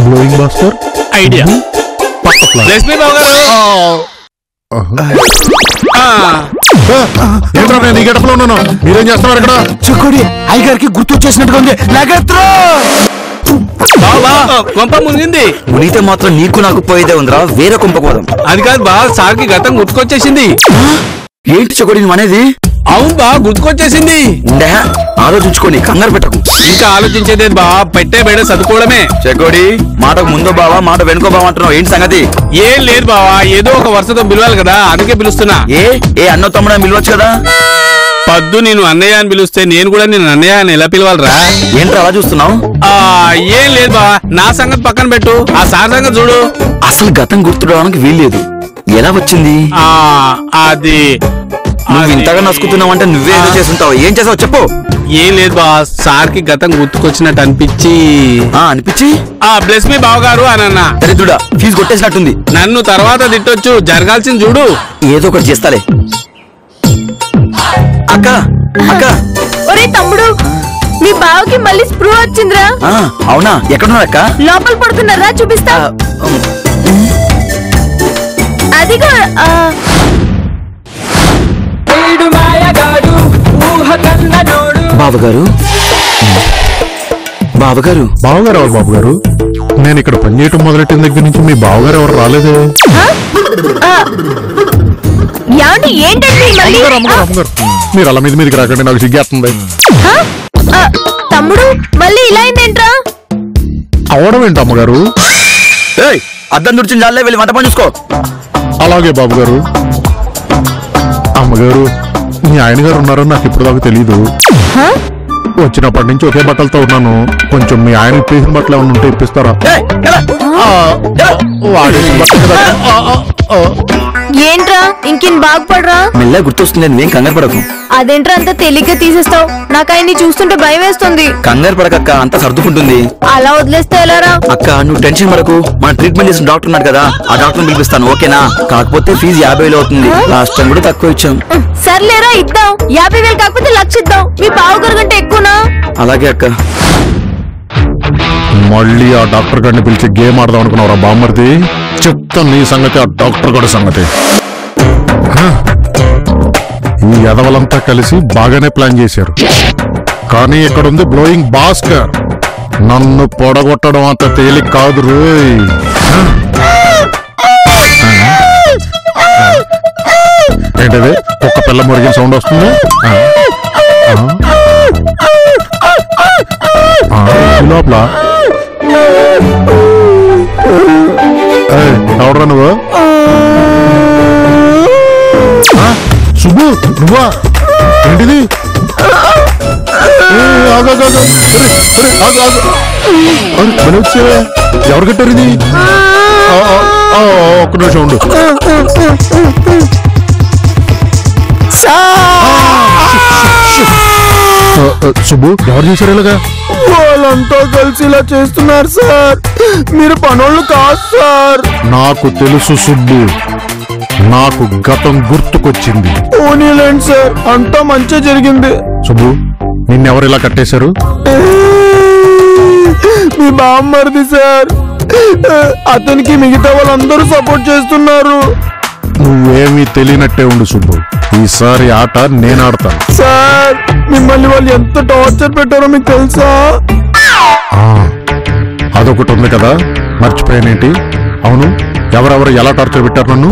Blowing buster idea. ఏంట్రా నేను ఈ గడపలో ఉన్నాను, మీరేం చేస్తున్నారు ఇక్కడ? చెక్కుడి అయ్యగారికి గుర్తొచ్చేసినట్టుగా ఉంది. కొంప మునిగింది. మునిగితే మాత్రం నీకు నాకు పోయేదే ఉందిరా, వేరే కొంప పోదాం. అది కాదు బా, సార్కి గతం గుర్తుకొచ్చేసింది. ఏంటి చెక్కుడి నువ్వు అనేది? అవును బా, గుర్తుకొచ్చేసింది. ఆలోచించుకోని కంగారు పెట్టకు. ఇంకా ఆలోచించేదే బా, పెట్టే బేడ చదువుకోవడమే. చెక్కుడి మాటకు ముందో బావా, మాట వెనుకో బావా అంటున్నావు, ఏంటి సంగతి? ఏం లేదు బావా, ఏదో ఒక వరుసతో పిలవాలి కదా, అందుకే పిలుస్తున్నా. ఏ అన్న తమ్ముడా పిలవచ్చు కదా. పద్దు నేను అన్నయ్య అని పిలుస్తే నేను కూడా నేను అన్నయ్య అని ఎలా పిలవాలరా? ఏంట్రా అలా చూస్తున్నావు? ఏం లేదు బావా, నా సంగతి పక్కన పెట్టు, ఆ సార్ సంగతి చూడు. అసలు గతం గుర్తురావడానికి వీల్లేదు. ఎలా వచ్చింది? అది నువ్వు ఇంతగా నసుకుతున్నావంటే నువ్వే ఏదో చేస్తుంటావు. ఏం చేసావు చెప్పు. ఏం లేదు బా, సార్ కి గతం గుర్తుకొచ్చినట్టు అనిపించి బ్లెస్ మీ బావగారు అని అన్నా. దరిద్రుడా, ఫీజు కొట్టేసినట్టుంది. నన్ను తర్వాత తిట్టొచ్చు, జరగాల్సింది చూడు. ఏదో ఒకటి చేస్తాలే. అక్క అక్క, ఒరే తమ్ముడు, మీ బావకి మళ్ళీ స్ప్రూ వచ్చిందిరా. అవునా, ఎక్కడున్నా అక్క? లోపల పడుకున్నారా, చూపిస్తా. అదిగో బావగారు. బావగారు బావగారు ఎవరు బాబుగారు? నేను ఇక్కడ పనిచేయటం మొదలెట్టిన దగ్గర నుంచి మీ బావగారు ఎవరు రాలేదే? మీరు అలా మీదకి రాకండి, నాకు సిగ్గేస్తుంది. తమ్ముడు మళ్ళీ ఇలా అయిందేంట్రా? అవడం ఏంటి అమ్మగారు? అద్దం దుర్చిన జాలే, వెళ్ళి వంట పని చూసుకో. అలాగే బాబుగారు. అమ్మగారు, మీ ఆయన గారు ఉన్నారని నాకు ఇప్పుడు దాకా తెలీదు. వచ్చినప్పటి నుంచి ఒకే బట్టలతో ఉన్నాను. కొంచెం మీ ఆయన ఇప్పేసిన బట్టలు ఏమైనా ఉంటే ఇప్పిస్తారా? ఏంట్రా ఇంకేం బాగుపడరా? మెల్ల గుర్తొస్తుంది, నువ్వేం కంగారు పడకు. అదేంట్రా అంత తేలిగ్గా తీసేస్తావు? నాకు ఆయన్ని చూస్తుంటే భయం వేస్తుంది. కంగారు పడకక్క, అంతా సర్దుకుంటుంది. అలా వదిలేస్తే ఎలారా? అక్క నువ్వు టెన్షన్ పడకు, మన ట్రీట్మెంట్ చేసిన డాక్టర్ ఉన్నాడు కదా, ఆ డాక్టర్ పిలిపిస్తాను, ఓకేనా? కాకపోతే ఫీజు 50,000 అవుతుంది. లాస్ట్ టైం కూడా తక్కువ ఇచ్చాం. సర్లేరా, ఇద్దాం. 50,000 కాకపోతే 1,00,000 ఇద్దాం. మీ బావగారు కంటే ఎక్కువనా? అలాగే అక్క. మళ్ళీ ఆ డాక్టర్ గారిని పిలిచి గేమ్ ఆడదాం అనుకున్నావురా బామ్మర్ది? చెప్తాను నీ సంగతి, ఆ డాక్టర్ గారి సంగతి. ఈ ఎదవలంతా కలిసి బాగానే ప్లాన్ చేశారు, కానీ ఇక్కడ ఉంది బ్లోయింగ్ భాస్కర్. నన్ను పొడగొట్టడం అంత తేలిక కాదు రోయ్. ఏంటది? ఒక్క పిల్ల మురిగిన సౌండ్ వస్తుంది. లోపల ఎవడరా నువ్వు? సుబ్బు నువ్వా? ఏంటిది? ఎవరు కట్టారు ఇది? ఒక్క నిమిషం ఉండు. సుబ్బు ఎవరు చేశారు ఇలాగా? వాళ్ళంతా కలిసి ఇలా చేస్తున్నారు సార్, మీరు పనోళ్ళు కాదు సార్. నాకు తెలుసు సుబ్బు, నాకు గతం గుర్తుకొచ్చింది. పోనీలేండి సార్, అంతా మంచిగా జరిగింది. సుబ్బు నిన్నెవరు ఇలా కట్టేశారు? మీ బామ్మర్ది సార్, అతనికి మిగతా వాళ్ళందరూ సపోర్ట్ చేస్తున్నారు. నువ్వేమీ తెలియనట్టే ఉండు సుబ్బు, ఈసారి ఆట నేను ఆడతాను. సార్ మిమ్మల్ని వాళ్ళు ఎంత టార్చర్ పెట్టారో మీకు తెలుసా? అదొకటి ఉంది కదా, మర్చిపోయానేంటి? అవును, ఎవరెవరు ఎలా టార్చర్ పెట్టారు నన్ను?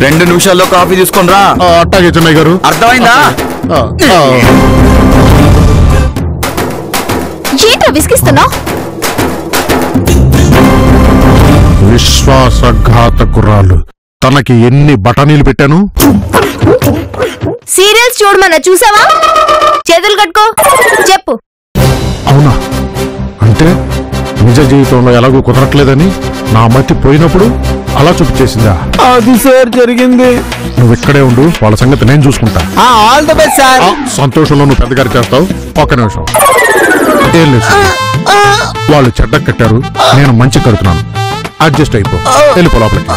రెండు నిమిషాల్లో కాఫీ తీసుకొని రా. అట్టాగే చిన్నయ్య గారు. అర్థమైందా? ఏంటో విసిగిస్తున్నావు? విశ్వాసఘాతకురాలు, తనకి ఎన్ని బఠానీలు పెట్టాను. సీరియల్స్ చూడమన్నా, చూసావా? చేతులు కట్టుకో, చెప్పు. అవునా? అంటే నిజ జీవితంలో ఎలాగో కుదరట్లేదని నా మతి పోయినప్పుడు అలా చూపించేసిందా? అది సార్ జరిగింది. నువ్వు ఇక్కడే ఉండు, వాళ్ళ సంగతి నేను చూసుకుంటా. All the best sir. సంతోషంలో నువ్వు పెద్దగారు చేస్తావు. ఒక్క నిమిషం. ఏం లేదు, వాళ్ళు చెడ్డ కట్టారు, నేను మంచి కడుతున్నాను. అడ్జస్ట్ అయిపో వెళ్ళిపో లోపలికి.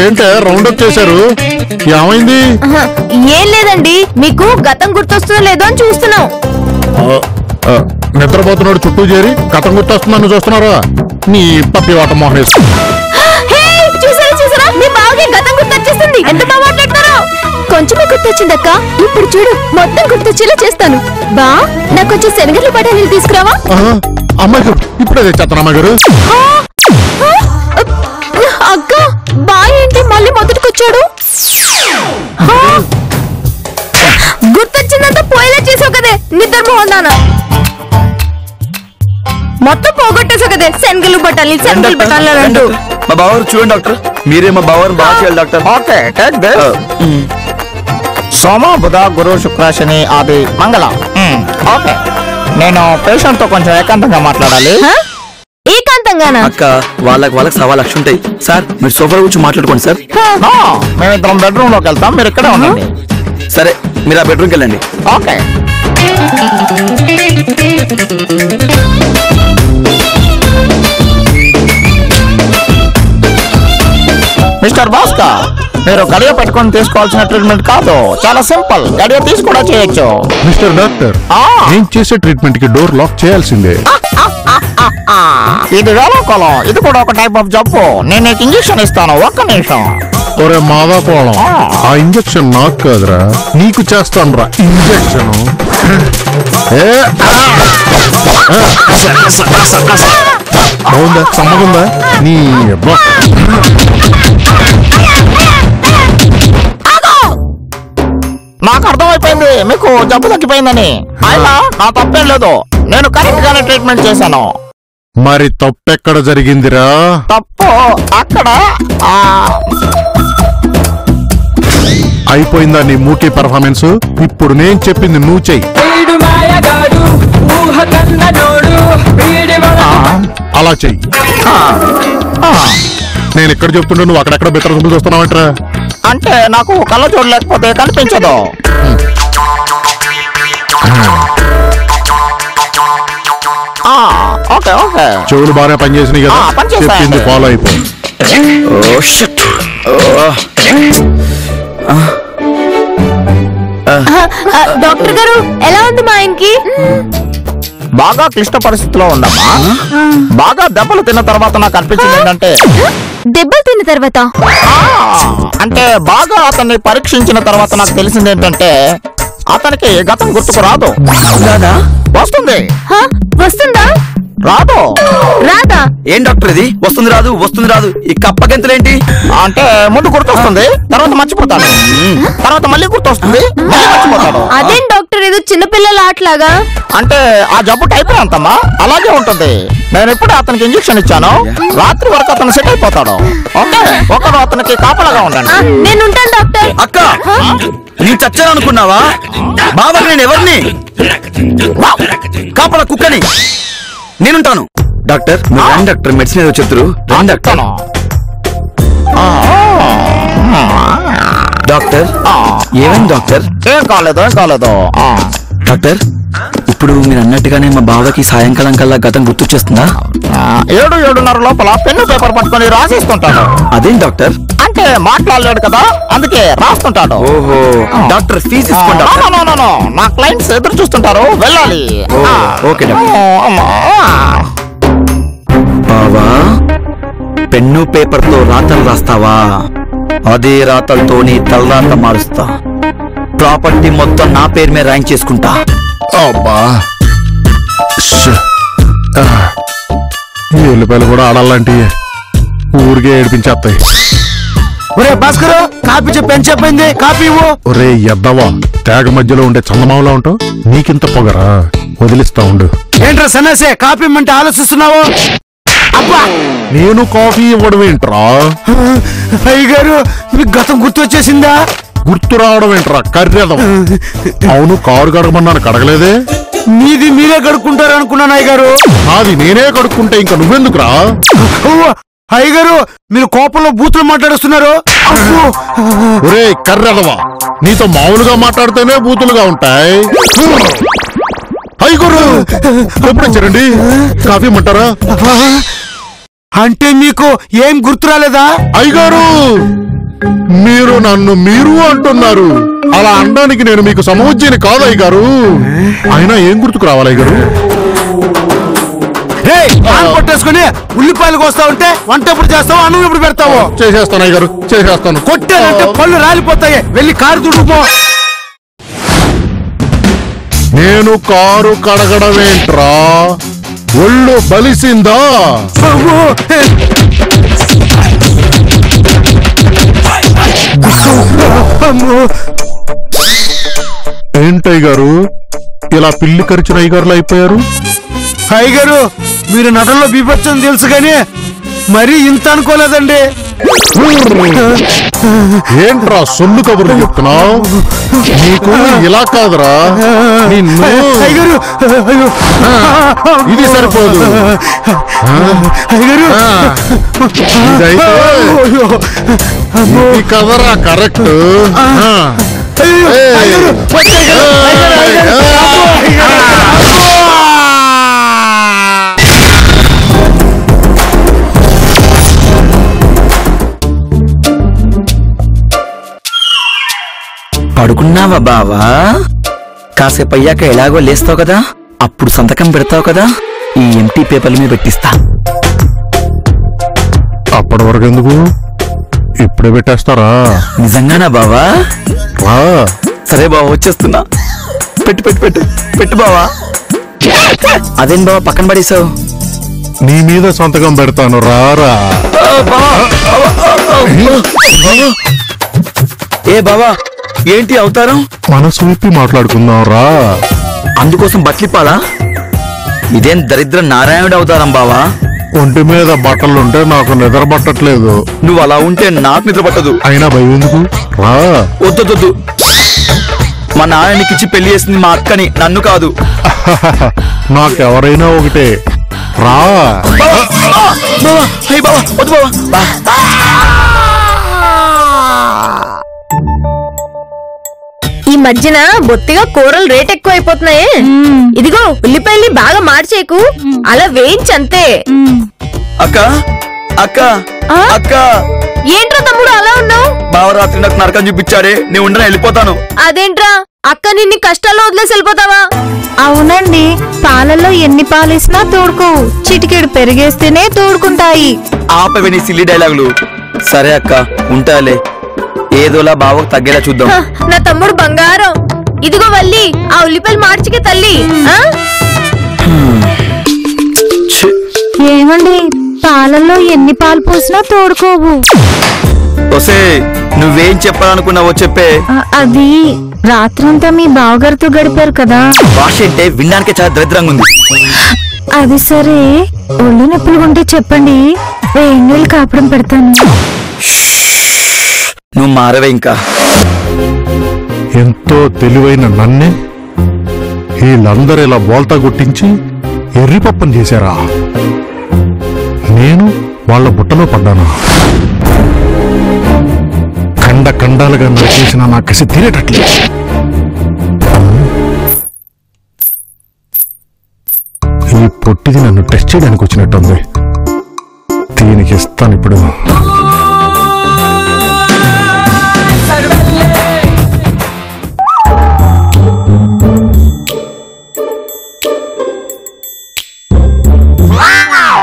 ఏంటే రౌండ్ అప్ చేశారు, ఏమైంది? ఏం లేదండి, మీకు గతం గుర్తొస్తుందో లేదో అని చూస్తున్నాం. నిద్రపోతున్నాడు చుట్టూ చేరి గతం గుర్తొస్తుందని చూస్తున్నారా? నీ పప్పి వాట మోహేష్. చూసారా చూసారా, మీ బావకి గతం గుర్తొచ్చేస్తుంది. ఎంత బాగా మాట్లాడతారో. కొంచెమే గుర్తొచ్చిందక్క, ఇప్పుడు చూడు మొత్తం గుర్తొచ్చేలా చేస్తాను. బా నాకు కొంచెం శనగలు బఠానీలు తీసుకురావా? అమ్మాయి గారు ఇప్పుడే తెచ్చేస్తాను. అమ్మాయి గారు అక్క, బా ఏంటి మళ్ళీ మొదటికొచ్చాడు? గుర్తొచ్చిందంతా పోయేలా చేసావు కదే నిద్ర మోహన్నానా. మొత్తం పోగొట్టేసావు కదే శనగలు బఠానీలు అంటూ. మా బావగారు చూడండి డాక్టర్, మీరే మా బావగారు బాగా చేయాలి డాక్టర్. Okay take this. సోమ బుధ గురు శుక్ర శని ఆది మంగళ. ఓకే, నేను పేషెంట్ తో కొంచెం ఏకాంతంగా మాట్లాడాలి. ఏకాంతంగానా? అక్క వాళ్ళకి 1,00,000 ఉంటాయి సార్. మీరు సోఫాలో కూర్చొని మాట్లాడుకోండి సార్. మేమిద్దరం బెడ్రూమ్ లోకి వెళ్తాం, మీరు ఇక్కడే ఉండండి. సరే, మీరు ఆ బెడ్రూమ్కి వెళ్ళండి. ఓకే. మిస్టర్ భాస్కర్, మీరు గడియ పెట్టుకొని తీసుకోవాల్సిన ట్రీట్మెంట్ కాదు, చాలా సింపుల్. గడియ తీసి కూడా చేయొచ్చు. మిస్టర్ డాక్టర్, నేను చేసే ట్రీట్మెంట్ కి డోర్ లాక్ చేయాల్సిందే. ఇది వేళకోళం, ఇది కూడా ఒక టైప్ ఆఫ్ జబ్బు. నేను నీకు ఇంజెక్షన్ ఇస్తాను, ఒక్క నిమిషం. ఒరే మాదాకోళం, ఆ ఇంజెక్షన్ నాకు కాదురా, నీకు చేస్తాను రా ఇంజెక్షన్. బాగుందా? సమ్మగుందా? నీ అబ్బా నాకు అర్థమైపోయింది మీకు జబ్బు తగ్గిపోయిందని. అయినా నా తప్పేం లేదు, నేను కరెక్ట్ గానే ట్రీట్మెంట్ చేశాను. మరి తప్పెక్కడ జరిగిందిరా? తప్పు అక్కడ అయిపోయిందా నీ మూకీ పర్ఫార్మెన్స్? ఇప్పుడు నేను చెప్పింది నువ్వు చెయ్యి. అలా చెయ్యి. నేను ఎక్కడ చెప్తుండే నువ్వు అక్కడెక్కడ బెత్తర సొమ్ములు చూస్తున్నావంటరా? అంటే నాకు కళ్ళ చూడలేకపోతే కనిపించదు. ఓకే ఓకే, చెవులు బాగానే పనిచేసినాయి కదా, పనిచేస్తాయి. చెప్పింది ఫాలో అయిపో. డాక్టర్ గారు ఎలా ఉంది మా ఆయనకి? బాగా క్లిష్ట పరిస్థితిలో ఉండమ్మా. బాగా దెబ్బలు తిన్న తర్వాత నాకు అనిపించింది ఏంటంటే, దెబ్బలు తిన్న తర్వాత అంటే బాగా అతన్ని పరీక్షించిన తర్వాత నాకు తెలిసింది ఏంటంటే, అతనికి గతం గుర్తుకు రాదు. వస్తుంది. వస్తుందా? రాదు. రాదా? ఏం డాక్టర్ ఇది? వస్తుంది రాదు వస్తుంది రాదు, ఈ కప్పగెంతులేంటి? అంటే ముందు గుర్తొస్తుంది, తర్వాత మర్చిపోతాడు, తర్వాత మళ్ళీ గుర్తొస్తుంది, మళ్ళీ మర్చిపోతాడు. అదేం డాక్టర్, ఏదో చిన్నపిల్లల ఆటలాగా. అంటే ఆ జబ్బు టైప్ అంతమ్మా, అలాగే ఉంటుంది. నేను ఇప్పుడు అతనికి ఇంజెక్షన్ ఇచ్చాను, రాత్రి వరకు అతను సెట్ అయిపోతాడు. ఓకే, ఒకరు అతనికి కాపలాగా ఉండండి. నేను ఉంటాను డాక్టర్. అక్క, నీ చచ్చాననుకున్నావా? బాబా నేను ఎవరిని? కాపలా కుక్కని నేనుంటాను. డాక్టర్ డాక్టర్ మెడిసిన్ ఏదో చెప్తారు. డాక్టర్ డాక్టర్ ఏమైంది డాక్టర్? ఏం కాలేదు, ఏం కాలేదు. డాక్టర్, ఇప్పుడు మీరు అన్నట్టుగానే మా బావకి సాయంకాలం కల్లా గతం గుర్తొచ్చేస్తుందా? 7-7:30 లోపల పెన్ను పేపర్ పట్టుకొని రాసేస్తుంటాడు. అదేం డాక్టర్? అంటే మాట్లాడలేడు కదా, అందుకే రాస్తుంటాడు. ఓహో, డాక్టర్ ఫీజు తీసుకోండి. నా క్లయింట్స్ ఎదురు చూస్తుంటారు, వెళ్ళాలి. Okay doctor. బావా, పెన్ను పేపర్ తో రాతలు రాస్తావా? అదే రాతలతో నీ తలరాత మారుస్తా. ప్రాపర్టీ మొత్తం నా పేరు మీద ర్యాంక్ చేసుకుంటా. అబ్బా, ఈ ఎల్లిపాయలు కూడా ఆడాలంటివి ఊరికే ఏడిపించేస్తాయి. ఒరే భాస్కర్, కాపీ చెప్పని చెప్పింది, కాపీ ఇవ్వు. ఒరే ఎద్దవా, తేగ మధ్యలో ఉండే చందమామలా ఉంటావు, నీకింత పొగరా? వదిలిస్తా ఉండు. ఏంట్రా సన్నాసే, కాపీ ఇమ్మంటే ఆలోచిస్తున్నావు? అబ్బా, నేను కాఫీ ఇవ్వడం ఏంట్రా? అయ్యగారు మీకు గతం గుర్తొచ్చేసిందా? గుర్తు రావడం ఏంట్రా కర్రెదం? అవును, కారు కడగమన్నాను, కడగలేదే. మీది మీరే కడుక్కుంటారు అనుకున్నాను అయ్యగారు. అది నేనే కడుక్కుంటే ఇంకా నువ్వెందుకురా? అయ్యగారు మీరు కోపంలో బూతులు మాట్లాడుస్తున్నారు. ఒరే కర్రెదవా, నీతో మామూలుగా మాట్లాడితేనే బూతులుగా ఉంటాయి. అయ్యగారు ఎప్పుడు వచ్చారండి? కాఫీ ఇమ్మంటారా? అంటే మీకు ఏం గుర్తు రాలేదా? అయ్యగారు మీరు నన్ను మీరు అంటున్నారు. అలా అనడానికి నేను మీకు సమోజ్జిని కాదు అయ్యగారు. అయినా ఏం గుర్తుకు రావాలి అయ్యగారు? కొట్టేసుకుని ఉల్లిపాయలు కోస్తా ఉంటే వంట ఎప్పుడు చేస్తావు, అన్నం ఎప్పుడు పెడతావు? చేసేస్తాను అయ్యగారు, చేసేస్తాను. కొట్టానంటే పళ్ళు రాలిపోతాయి. వెళ్ళి కారు తుడుపో. నేను కారు కడగడమేంట్రా? ఒళ్ళు బలిసిందా? ఏంటయ్యగారు ఇలా పిల్లి కరిచిన అయ్యగారులు అయిపోయారు? అయ్యగారు మీరు నటనలో బీభత్సం తెలుసు కానీ మరీ ఇంత అనుకోలేదండి. ఏంట్రా సొల్లు కబుర్లు చెప్తున్నావు? నీకు ఇలా కాదురా నిన్ను. అయ్యగారు ఇది సరిపోదు. అయ్యగారు ఇదైతే ఇది కదరా కరెక్ట్. పడుకున్నావా బావా? కాసేపు అయ్యాక ఎలాగో లేస్తావు కదా, అప్పుడు సంతకం పెడతావు కదా, ఈ ఎంటీ పేపర్ల మీద పెట్టిస్తా. అప్పటి వరకు ఎందుకు, ఇప్పుడే పెట్టేస్తారా? నిజంగానా బావా? సరే బావా వచ్చేస్తున్నా. పెట్టు పెట్టు పెట్టు పెట్టు బావా. అదేం బావా పక్కన పడేసావు? నీ మీద సంతకం పెడతాను రారా. ఏ బావా ఏంటి అవతారం? మనసు విప్పి మాట్లాడుకుందాం రా. అందుకోసం బట్లిప్పాలా? ఇదేం దరిద్ర నారాయణుడు అవతారం బావా. ఒంటి మీద బట్టలుంటే నాకు నిద్ర పట్టట్లేదు. నువ్వు అలా ఉంటే నాకు నిద్ర పట్టదు. అయినా భయం ఎందుకు రా. వద్దొద్దు, మా నారాయణకిచ్చి పెళ్లి చేసింది మా అక్కని, నన్ను కాదు. నాకెవరైనా ఒకటే రా. ఈ మధ్యన బొత్తిగా కూరలు రేట్ ఎక్కువ అయిపోతున్నాయి. ఇదిగో ఉల్లిపాయల్ని బాగా మార్చేకు, అలా వేయించంతే. అక్క అక్క అక్క ఏంట్రా తమ్ముడు అలా ఉన్నావు? బావరాత్రి నాకు నరకం చూపించాడే, నేను ఉండని వెళ్ళిపోతాను. అదేంట్రా అక్క నిన్ని కష్టాల్లో వదిలేసి వెళ్ళిపోతావా? అవునండి, పాలల్లో ఎన్ని పాలేసినా తోడుకోవు, చిటికెడు పెరిగేస్తేనే తోడుకుంటాయి. ఆపవే నీ సిల్లీ డైలాగులు. సరే అక్క ఉంటాలే, ఏదోలా బావకు తగ్గేలా చూద్దాం. నా తమ్ముడు బంగారం. ఇదిగో వల్లి ఆ ఉల్లిపాయలు మార్చికే తల్లి. ఏమండి, పాలల్లో ఎన్ని పాలు పోసినా తోడుకోవు. ఒసే నువ్వేం చెప్పాలనుకున్నావో చెప్పే. అది రాత్రంతా మీ బావగారితో గడిపారు కదా. భాష అంటే వినడానికే చాలా దరిద్రంగా ఉంది. అది సరే, ఒళ్ళు నొప్పులు ఉంటే చెప్పండి, వేడి నీళ్ళు కాపడం పెడతాను. నువ్వు మారవే ఇంకా. ఎంతో తెలివైన నన్నే వీళ్ళందరూ ఇలా బోల్తా కొట్టించి ఎర్రిపప్పని చేశారా? నేను వాళ్ళ బుట్టలో పడ్డాను. కండ కండాలుగా నరికేసిన నా కసి తీరేటట్లే. ఈ పొట్టిది నన్ను టెస్ట్ చేయడానికి వచ్చినట్టుంది. దీనికి ఇస్తాను ఇప్పుడు.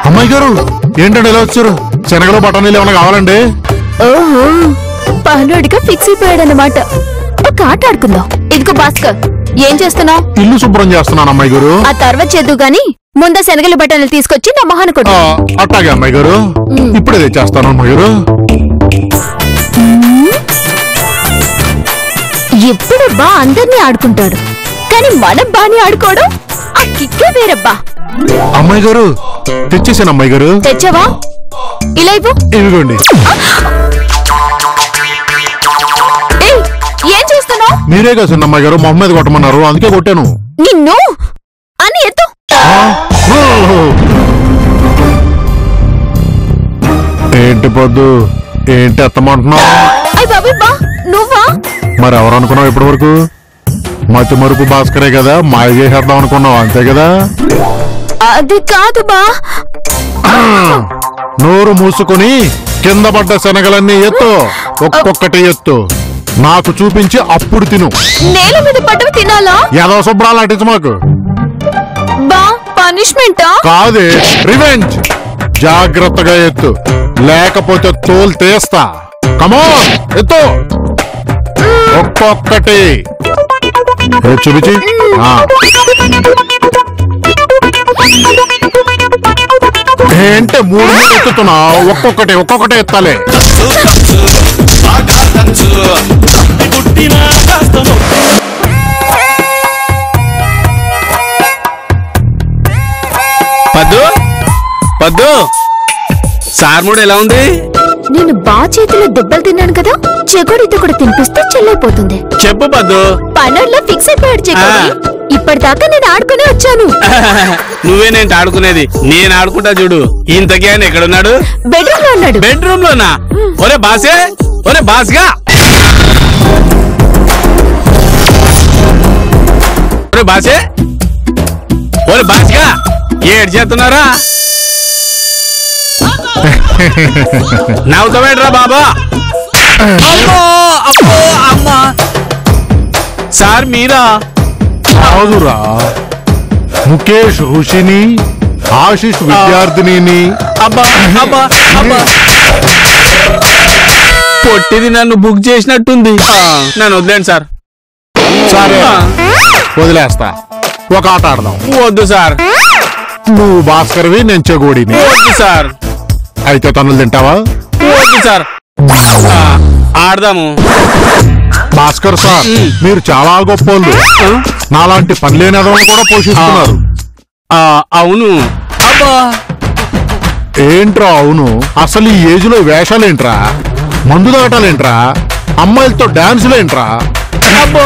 అమ్మాయి గారు ఏంటంటే ఇలా వచ్చారు? శనగలు బఠానీలు ఏమైనా కావాలండి? ఓహో, పనుడిగా ఫిక్స్ అయిపోయాడన్నమాట. ఒక ఆట ఆడుకుందాం. ఇదిగో భాస్కర్, ఏం చేస్తున్నావు? ఇల్లు శుభ్రం చేస్తున్నాను అమ్మాయి గారు. ఆ తర్వాత చేద్దు గాని ముందు శనగల బట్టలు తీసుకొచ్చి నా మొహాన్ని కొట్టు. అట్టాగే అమ్మాయి గారు, ఇప్పుడే తెచ్చేస్తాను అమ్మాయి గారు. ఎప్పుడు బా అందరినీ ఆడుకుంటాడు, కానీ మనం బాని ఆడుకోవడం ఆ కిక్కే వేరబ్బా. అమ్మాయి గారు తెచ్చేసాను అమ్మాయి గారు. తెచ్చావా? ఇలా ఇవ్వు. ఇదిగోండి. ఏం చేస్తున్నావు? మీరే కాసండి అమ్మాయి గారు, మొహమ్మద్ కొట్టమన్నారు, అందుకే కొట్టాను. నిన్ను పొద్దు ఏంటి ఎత్తమంటున్నావు? అయ్ బాబీ బా నువ్వా? మరి ఎవరు అనుకున్నావు ఇప్పటి వరకు? మతి మరుపు భాస్కరే కదా, మాయ చేసేద్దాం అనుకున్నావు అంతే కదా? అది కాదు బా. నోరు మూసుకొని కింద పడ్డ శనగలన్నీ ఎత్తు, ఒక్కొక్కటి ఎత్తు, నాకు చూపించి అప్పుడు తిను. నేల మీద పడ్డవి తినాలా? ఏదో శుభ్రాలు అటించు మాకు. బా పనిష్మెంటా? కాదే, రివెంజ్. జాగ్రత్తగా ఎత్తు, లేకపోతే తోలు తీస్తా. కమోన్ ఎత్తు, ఒక్కొక్కటి చూపించి. ఏంటి 3 ఎత్తుతున్నావు? ఒక్కొక్కటి ఎత్తాలే. పద్దు పద్దు, సార్ మూడు ఎలా ఉంది? నేను బా చేతిలో దెబ్బలు తిన్నాను కదా, చెగోడితో కూడా తినిపిస్తే చెల్లైపోతుంది. చెప్పు పద్దు. పనుల్లో ఫిక్స్ అయిపోయాడు చెగోడి. ఇప్పటిదాకా నేను ఆడుకునే వచ్చాను. నువ్వేనేంటి ఆడుకునేది? నేను ఆడుకుంటా చూడు. ఇంతకీ ఆయన ఎక్కడున్నాడు? బెడ్రూమ్ లో ఉన్నాడు. బెడ్రూమ్ లోనా? ఒరే బాసే, ఒరే బాస్గా, ఒరే బాసే, ఒరే బాస్గా, ఏడు చేస్తున్నారా? నవ్వుతావేట్రా బాబా? అమ్మా సార్ మీరా? కాదురా, ముఖేష్ ఋషిని, ఆశిష్ విద్యార్థిని. అబ్బా అబ్బా అబ్బా, పొట్టిది నన్ను బుక్ చేసినట్టుంది. నన్ను వదిలేండి సార్. సరే వదిలేస్తా, ఒక ఆట ఆడదాం. వద్దు సార్. నువ్వు భాస్కర్వి, నేను చెగోడిని. వద్దు సార్. అయితే తన్నులు తింటావా? వద్దు సార్. ఆడదాము. భాస్కర్ సార్, మీరు చాలా గొప్పోళ్ళు. నాలాంటి పని లేని ఎదవను కూడా పోషిస్తున్నారు. అవును. అబ్బా ఏంట్రా అవును? అసలు ఈ ఏజ్ లో వేషాలేంట్రా, మందు దాటాలేంట్రా, అమ్మాయిలతో డాన్సులేంట్రా, అబ్బా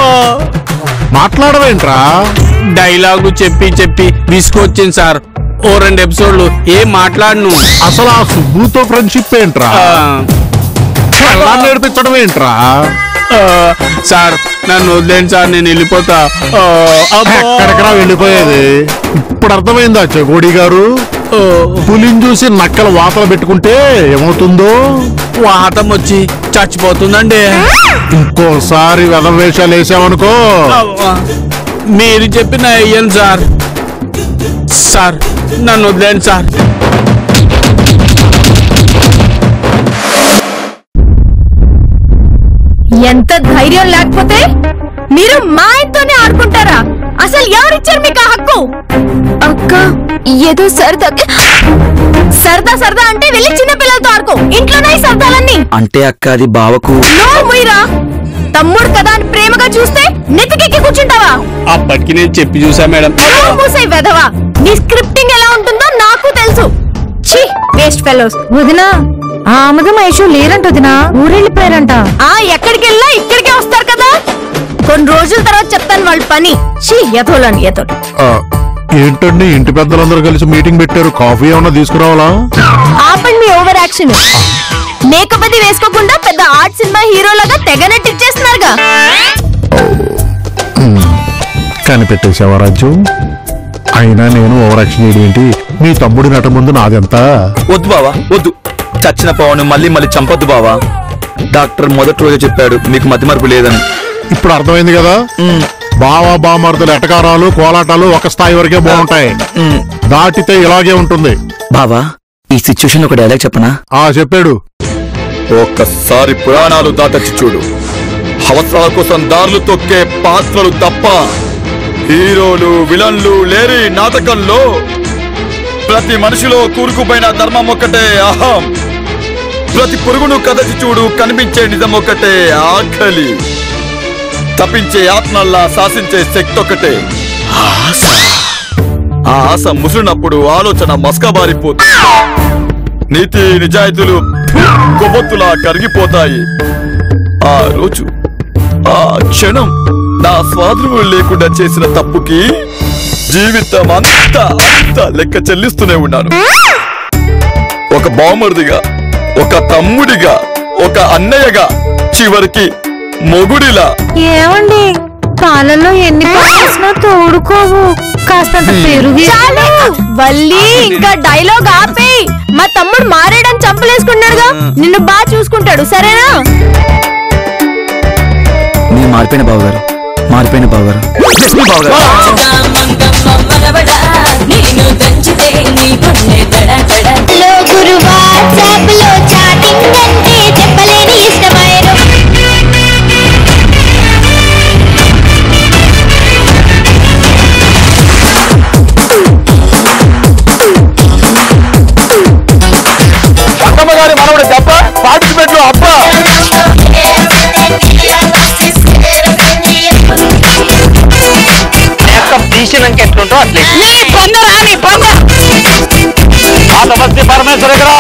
మాట్లాడవేంట్రా? డైలాగు చెప్పి చెప్పి విసుకొచ్చింది సార్. ఓ 2 ఎపిసోడ్లు ఏం మాట్లాడను. అసలు ఆ సుబ్బుతో ఫ్రెండ్షిప్ ఏంట్రా? ఎలా నేర్పించడం ఏంట్రా? సార్ నన్ను వదిలేండి సార్, నేను వెళ్ళిపోతా. ఎక్కడికరా వెళ్ళిపోయేది? ఇప్పుడు అర్థమైందా చెగోడి గారు? పులిని చూసి నక్కల వాతలు పెట్టుకుంటే ఏమవుతుందో? వాతం వచ్చి చచ్చిపోతుందండి. ఇంకోసారి వెధవేషాలు వేసామనుకో. మీరు చెప్పిన అయ్యాను సార్. సార్ నన్ను వదిలేండి సార్. ఎంత ధైర్యం లేకపోతే మీరు మా ఇంట్లోనే ఆడుకుంటారా? అసలు ఎవరిచ్చారు మీకు ఆ హక్కు? అక్క ఏదో సరదా అంటే వెళ్ళి చిన్న పిల్లలతో ఆడుకో. ఇంట్లోనే సరదాలన్నీ. అంటే అక్క అది బావకు. తమ్ముడు కదా అని ప్రేమగా చూస్తే నెత్తికెక్కి కూర్చుంటావా? అప్పటికి నేను చెప్పి చూసా మేడం. వెధవా, నీ స్క్రిప్టింగ్ ఎలా ఉంటుందో నాకు తెలుసు. Waste fellows. వదినా, ఆ ఆమదం ఐషు లేరంట వదినా, ఊరెళ్ళిపోయారంట. ఎక్కడికి వెళ్ళా ఇక్కడికే వస్తారు కదా. కొన్ని రోజుల తర్వాత చెప్తాను వాళ్ళ పని. ఎతోలని ఎతోలు. ఏంటండి ఇంటి పెద్దలందరూ కలిసి మీటింగ్ పెట్టారు, కాఫీ ఏమన్నా తీసుకురావాలా? ఆపండి మీ ఓవర్ యాక్షన్. మేకప్ అది వేసుకోకుండా పెద్ద ఆర్ట్ సినిమా హీరోలాగా తెగ నటించేస్తున్నారుగా. కనిపెట్టేసావా రాజ్యం? అయినా నేను ఓవర్ యాక్షన్ చేయడం ఏంటి? మీ తమ్ముడి నట ముందు నాదెంత? వద్దు బావా వద్దు, చచ్చిన పవన్ మళ్ళీ చంపొద్దు బావా. డాక్టర్ మొదటి రోజే చెప్పాడు మీకు మతి మరుపు లేదని. ఇప్పుడు అర్థమైంది కదా? బావా బామర్దుల ఎటకారాలు కోలాటాలు ఒక స్థాయి వరకే బాగుంటాయి, దాటితే ఇలాగే ఉంటుంది. బావా ఈ సిచ్యువేషన్ ఒక డైలాగ్ చెప్పనా? చెప్పాడు. ఒక్కసారి పురాణాలు దాటచ్చి చూడు, అవసరాల కోసం దారులు తొక్కే పాత్రలు తప్ప హీరోలు విలన్లు లేరి నాటకంలో ప్రతి మనిషిలో కూరుకుపోయిన ధర్మం ఒక్కటే అహం. ప్రతి పురుగును కదచి చూడు, కనిపించే నిజం ఒక్కటే ఆకలి. తప్పించే ఆత్మల్లా శాసించే శక్తి ఒక్కటే ఆశ. ఆ ఆశ ముసిరినప్పుడు ఆలోచన మస్కబారిపోతుంది, నీతి నిజాయితీలు కొవ్వొత్తులా కరిగిపోతాయి. ఆ రోజు ఆ క్షణం నా స్వాతంత్ర్యం లేకుండా చేసిన తప్పుకి జీవితం అంతా లెక్క చెల్లిస్తూనే ఉన్నాను. ఒక బావమరిదిగా ఒక తమ్ముడిగా, ఒక అన్నయ్యగా, చివరికి మొగుడిలా. ఏమండి పాలలో ఎన్ని పాలేసినా తోడుకోవు, కాస్తంత పెరుగు. చాలు వల్లి, ఇంకా డైలాగ్ ఆపేయ్. మా తమ్ముడు మారేయడానికి చంపలేసుకున్నాడుగా, నిన్ను బాగా చూసుకుంటాడు సరేనా? నేను మారిపోయిన బావగారు, మారిపోయిన బావగారు. అత్తమ్మగారి మనవడు దెబ్బ పార్టిసిపేట్ లో అబ్బా. తీసినాక ఎట్లుంటో అట్లే సమస్య పరమేశ్వర ఇక్కడ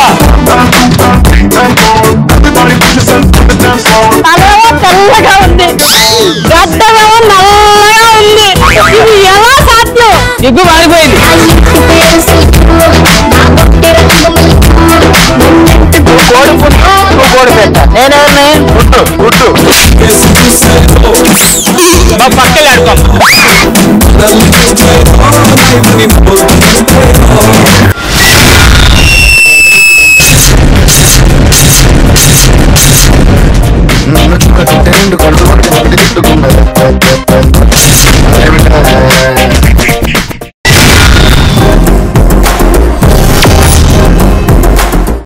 తెల్లగా ఉంది, గడ్డమేమో నల్లగా ఉంది. ఇది ఎలా సాధ్యం? ఎగ్గు మారిపోయింది. కోడి పుట్టు, నువ్వు కోడి పెట్ట. నేనేమి పుట్టు పుట్టు పక్కలు ఆడుకో.